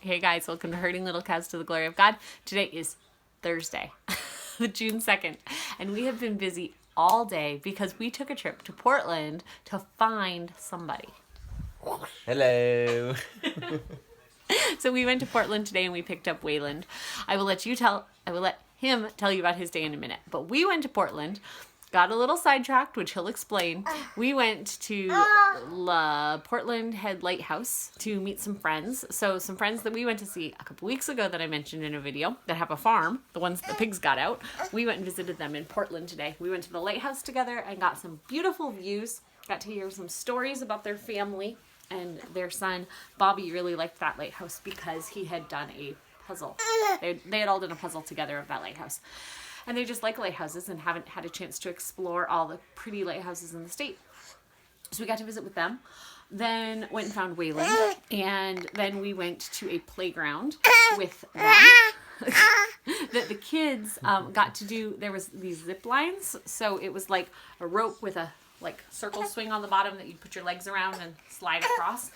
Hey guys, welcome to Herding Little Cows to the Glory of God. Today is Thursday, June 2nd, and we have been busy all day because we took a trip to Portland to find somebody. Hello. So we went to Portland today and we picked up Wayland. I will let him tell you about his day in a minute. But we went to Portland, got a little sidetracked, which he'll explain. We went to Portland Head Lighthouse to meet some friends. So some friends that we went to see a couple weeks ago that I mentioned in a video that have a farm, the ones the pigs got out. We went and visited them in Portland today. We went to the lighthouse together and got some beautiful views. Got to hear some stories about their family. And their son, Bobby, really liked that lighthouse because he had done a puzzle. They had all done a puzzle together of that lighthouse. And they just like lighthouses and haven't had a chance to explore all the pretty lighthouses in the state. So we got to visit with them. Then went and found Wayland. And then we went to a playground with them. That the kids got to do. There was these ziplines. So it was like a rope with a circle swing on the bottom that you put your legs around and slide across.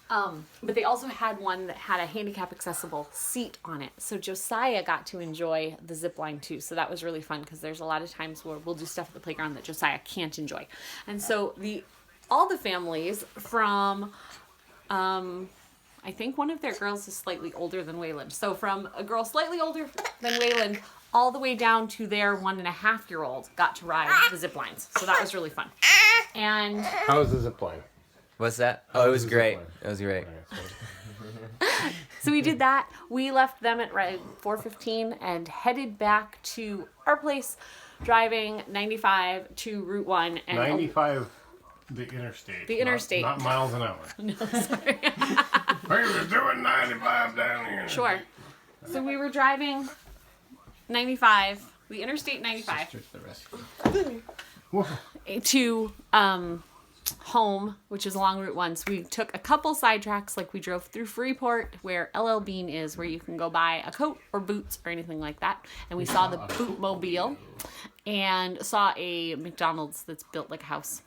But they also had one that had a handicap accessible seat on it. So Josiah got to enjoy the zip line too. So that was really fun because there's a lot of times where we'll do stuff at the playground that Josiah can't enjoy. And so all the families from, I think one of their girls is slightly older than Wayland. So from a girl slightly older than Wayland all the way down to their 1.5-year-old got to ride the zip lines. So that was really fun. And how was the zip line? What's that? Oh, it was great. It was great. So we did that. We left them at 4:15 and headed back to our place, driving 95 to Route 1. And 95, the interstate. The interstate. Not miles an hour. No, sorry. We were doing 95 down here. Sure. So we were driving 95, the Interstate 95, to home, which is along Route 1. So we took a couple sidetracks, like we drove through Freeport, where LL Bean is, where you can go buy a coat or boots or anything like that. And we saw the Bootmobile and saw a McDonald's that's built like a house.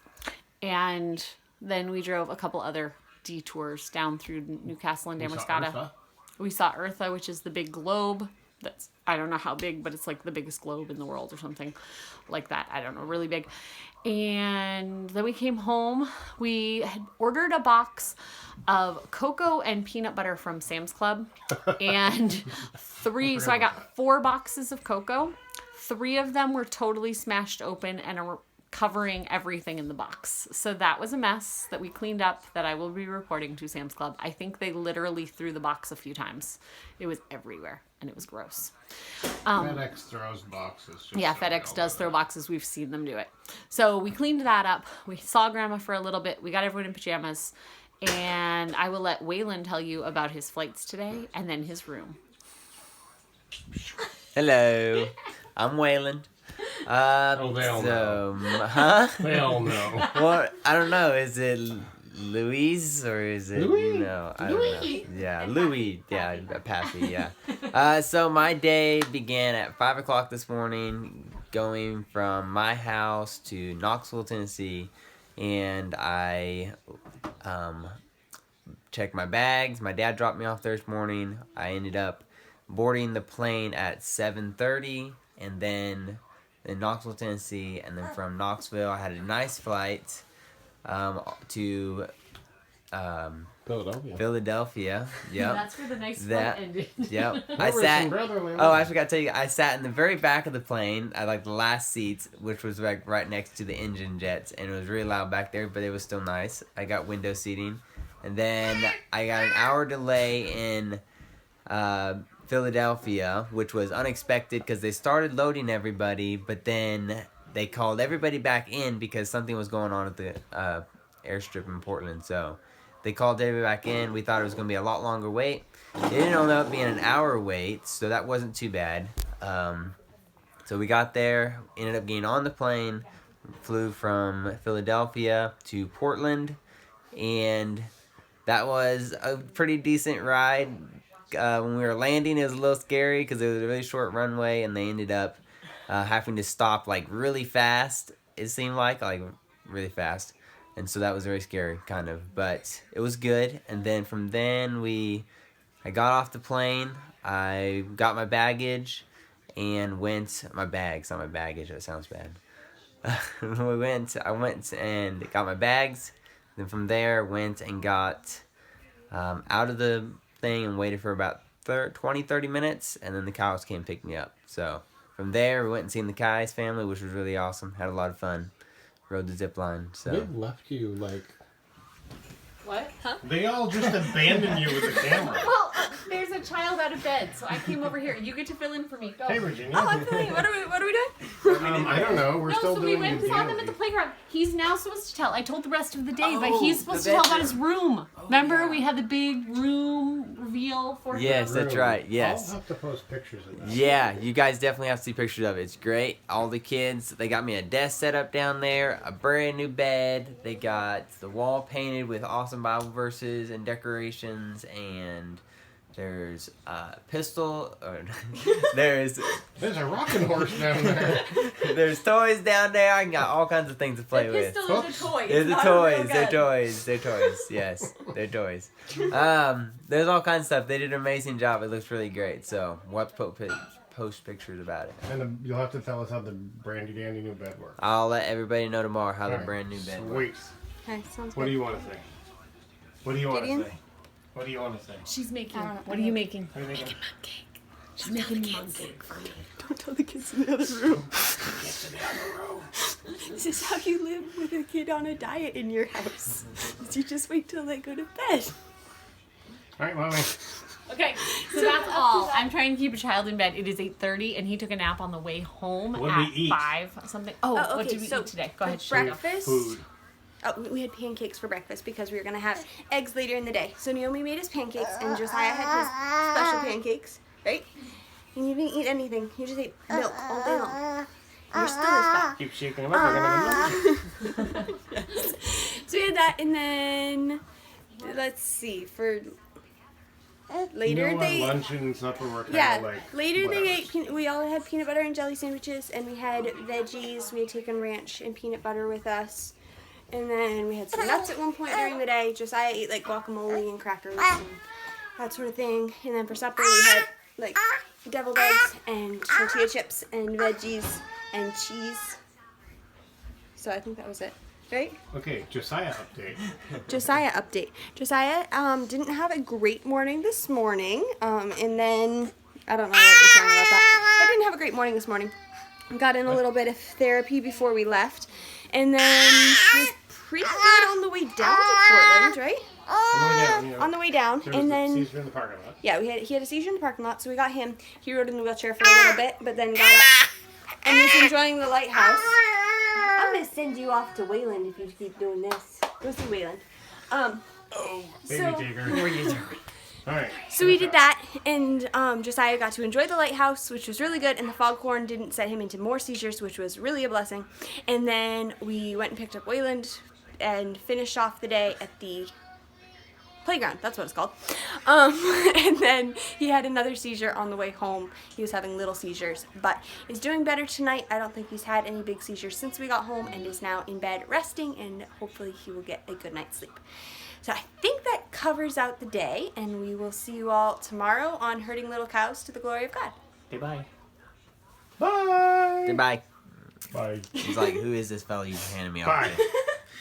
And then we drove a couple other detours down through Newcastle and Damascata. We saw Eartha, which is the big globe. That's, I don't know how big, but it's like the biggest globe in the world or something like that. I don't know, really big. And then we came home. We had ordered a box of cocoa and peanut butter from Sam's Club. And so I got 4 boxes of cocoa. 3 of them were totally smashed open and are covering everything in the box. So that was a mess that we cleaned up that I will be reporting to Sam's Club. I think they literally threw the box a few times. It was everywhere and it was gross. FedEx throws boxes. Yeah, FedEx does throw boxes. We've seen them do it. So we cleaned that up. We saw Grandma for a little bit. We got everyone in pajamas. And I will let Wayland tell you about his flights today and then his room. Hello. I'm Wayland. They all know. Huh? They all know. Well, I don't know. Is it Louise or is it, Louis? I don't know. Yeah, Louis. Yeah, Pappy, yeah. So my day began at 5 o'clock this morning, going from my house to Knoxville, Tennessee, and I checked my bags. My dad dropped me off there this morning. I ended up boarding the plane at 7:30, and then in Knoxville, Tennessee, and then from Knoxville, I had a nice flight to Philadelphia. Yep. That's where the nice flight ended. Yep. I forgot to tell you, I sat in the very back of the plane, at like the last seats, which was like right next to the engine jets, and it was really loud back there, but it was still nice. I got window seating, and then I got an hour delay in Philadelphia, which was unexpected because they started loading everybody, but then they called everybody back in because something was going on at the airstrip in Portland. So they called everybody back in. We thought it was going to be a lot longer wait. It ended up being an hour wait, so that wasn't too bad. So we got there, ended up getting on the plane, flew from Philadelphia to Portland, and that was a pretty decent ride. When we were landing, it was a little scary because it was a really short runway, and they ended up having to stop like really fast. It seemed like really fast, and so that was very scary, kind of. But it was good. And then from then we I got off the plane. I got my baggage and went. My bags, not my baggage. That sounds bad. I went and got my bags. Then from there, went and got out of the thing and waited for about 20-30 minutes, and then the cows came and picked me up. So from there, we went and seen the Kai's family, which was really awesome. Had a lot of fun. Rode the zip line. So They left you like. What? Huh? They all just abandoned you with the camera. Well, there's a child out of bed, so I came over here. You get to fill in for me. Go. Hey, Virginia. Oh, I'm filling. What are we doing? I don't know. We're No, still so doing we went and the saw them at daily. the playground. He's now supposed to tell. I told the rest of the day, but Oh, he's supposed the to tell about his bedroom. room. Remember, we had the big room reveal for him? yes, that's right. Yes. I'll have to post pictures of that. Yeah, you guys definitely have to see pictures of it. It's great. All the kids, they got me a desk set up down there, a brand new bed. They got the wall painted with awesome Bible verses and decorations, and there's a pistol. There's There's a rocking horse down there. there's toys down there. I got all kinds of things to play The with. pistol is a toy. They're It's the not a real toys. They're gun. toys. They're toys. Yes, they're toys. There's all kinds of stuff. They did an amazing job. It looks really great. So we'll have to post pictures about it. And you'll have to tell us how the brandy dandy new bed works. I'll let everybody know tomorrow how the Alright, brand new bed Sweet. works. Okay, sounds What do good. you want to say? What do you want to Gideon? say? What do you want to say? She's making. I don't know. What are you making? What are you thinking? She's making mug cake for me. Don't tell the kids in the other room. Get to the other room. This is how you live with a kid on a diet in your house. You just wait till they go to bed. All right, mommy. Okay, so that's all. I'm trying to keep a child in bed. It is 8:30, and he took a nap on the way home What at did we eat? 5 something. Oh, what okay, did we so eat today? Go ahead, for Sheila. breakfast. Food. Oh, we had pancakes for breakfast because we were gonna have eggs later in the day. So Naomi made us pancakes, and Josiah had his special pancakes, right? And you didn't eat anything. You just ate milk all day long. And you're still as fat. Keep shaking them up. We're gonna be So we had that, and then let's see for later you know, they. lunch and supper were kind Yeah, of like. later they whatever. ate. We all had peanut butter and jelly sandwiches, and we had veggies. We had taken ranch and peanut butter with us, and then we had some nuts at one point during the day. Josiah ate like guacamole and crackers and that sort of thing. And then for supper we had like deviled eggs and tortilla chips and veggies and cheese. So I think that was it, right? Okay, Josiah update. Josiah update. Josiah didn't have a great morning this morning. And then I don't know what you're saying about that. I didn't have a great morning this morning. Got in a little bit of therapy before we left. And then he was pretty good on the way down to Portland, right? On the way down. There was And a then seizure in the parking lot. yeah, he had a seizure in the parking lot, so we got him. He rode in the wheelchair for a little bit, but then got up and was enjoying the lighthouse. I'm gonna send you off to Wayland if you keep doing this. Go see Wayland. Baby So- Tiger. All right. So we did that, and Josiah got to enjoy the lighthouse, which was really good, and the foghorn didn't set him into more seizures, which was really a blessing. And then we went and picked up Wayland and finished off the day at the playground. That's what it's called. And then he had another seizure on the way home. He was having little seizures, but is doing better tonight. I don't think he's had any big seizures since we got home, and is now in bed resting, and hopefully he will get a good night's sleep. So I think that covers out the day, and we will see you all tomorrow on Herding Little Cows to the Glory of God. Okay, bye. Bye. Goodbye. Bye. He's like, who is this fella you handed me off Bye. to?